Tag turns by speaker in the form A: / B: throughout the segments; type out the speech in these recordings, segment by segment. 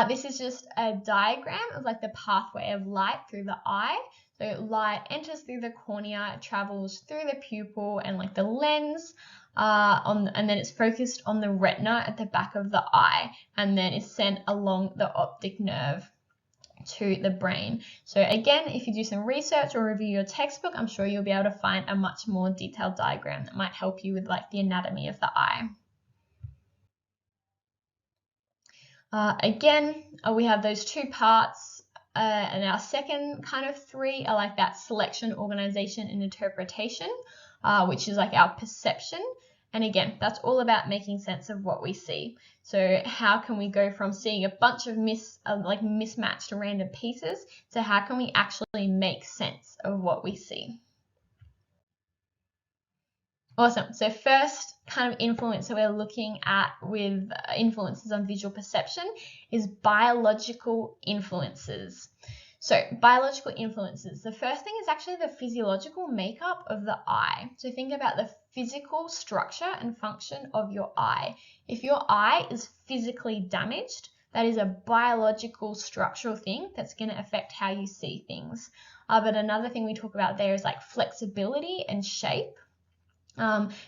A: This is just a diagram of like the pathway of light through the eye. So light enters through the cornea, travels through the pupil and like the lens, and then it's focused on the retina at the back of the eye, and then is sent along the optic nerve to the brain. So again, if you do some research or review your textbook, I'm sure you'll be able to find a much more detailed diagram that might help you with like the anatomy of the eye. Again, we have those two parts, and our second kind of three are like that selection, organization, and interpretation, which is like our perception. And again, that's all about making sense of what we see. So how can we go from seeing a bunch of mismatched random pieces to how can we actually make sense of what we see? Awesome. So first kind of influence that we're looking at with influences on visual perception is biological influences. So biological influences, the first thing is actually the physiological makeup of the eye. So think about the physical structure and function of your eye. If your eye is physically damaged, that is a biological structural thing that's going to affect how you see things. But another thing we talk about there is like flexibility and shape.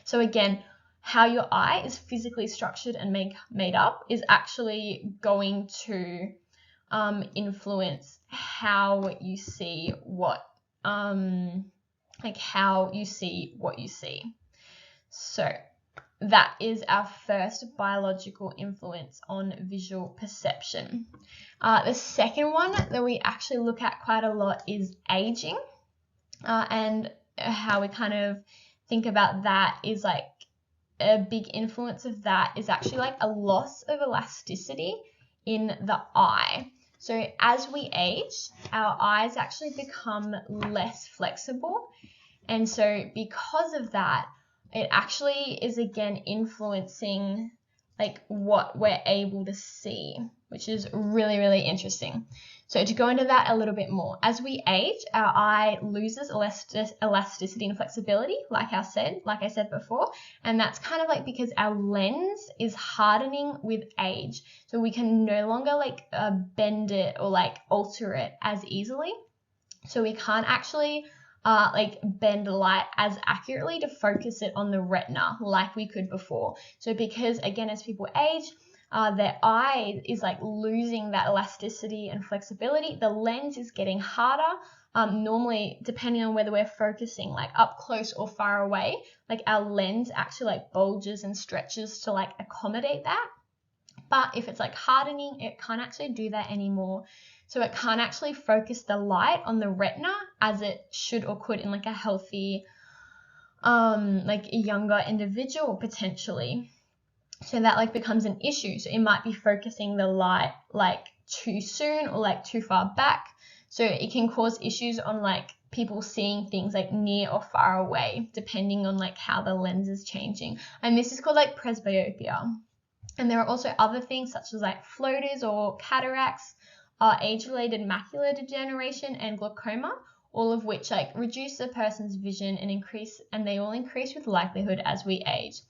A: So again, how your eye is physically structured and made up is actually going to influence how you see what you see. So that is our first biological influence on visual perception. The second one that we actually look at quite a lot is aging, and how we kind of think about that is like a big influence of that is actually like a loss of elasticity in the eye. So as we age, our eyes actually become less flexible. And so because of that, it actually is again influencing like what we're able to see, which is really, really interesting. So to go into that a little bit more, as we age, our eye loses elasticity and flexibility, like I said before, and that's kind of like because our lens is hardening with age. So we can no longer like bend it or like alter it as easily. So we can't actually like bend light as accurately to focus it on the retina like we could before. So because again, as people age, their eye is like losing that elasticity and flexibility. The lens is getting harder. Normally, depending on whether we're focusing like up close or far away, like our lens actually like bulges and stretches to like accommodate that. But if it's like hardening, it can't actually do that anymore. So it can't actually focus the light on the retina as it should or could in like a healthy, like a younger individual potentially. So that like becomes an issue. So it might be focusing the light like too soon or like too far back. So it can cause issues on like people seeing things like near or far away, depending on like how the lens is changing. And this is called like presbyopia. And there are also other things such as like floaters or cataracts, age-related macular degeneration and glaucoma, all of which like reduce a person's vision and they all increase with likelihood as we age.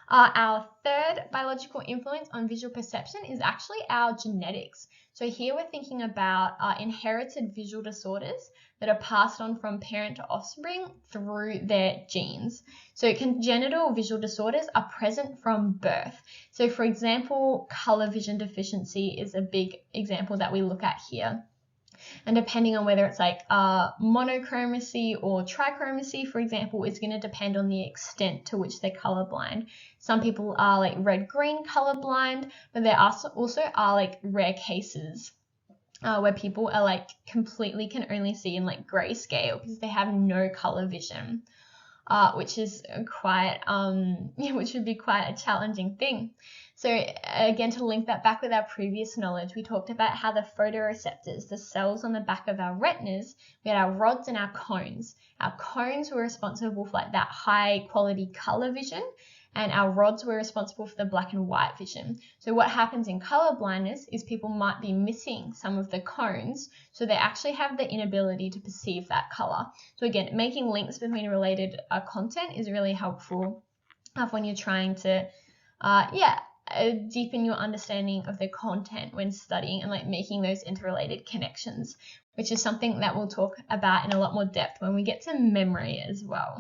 A: Our third biological influence on visual perception is actually our genetics. So here we're thinking about inherited visual disorders that are passed on from parent to offspring through their genes. So congenital visual disorders are present from birth. So for example, color vision deficiency is a big example that we look at here. And depending on whether it's like monochromacy or trichromacy, for example, is going to depend on the extent to which they're colorblind. Some people are like red-green colorblind, but there also are like rare cases where people are like completely can only see in like grayscale because they have no color vision, which is which would be quite a challenging thing. So again, to link that back with our previous knowledge, we talked about how the photoreceptors, the cells on the back of our retinas, we had our rods and our cones. Our cones were responsible for like that high quality color vision, and our rods were responsible for the black and white vision. So what happens in color blindness is people might be missing some of the cones, so they actually have the inability to perceive that color. So again, making links between related content is really helpful when you're trying to deepen your understanding of the content when studying and like making those interrelated connections, which is something that we'll talk about in a lot more depth when we get to memory as well.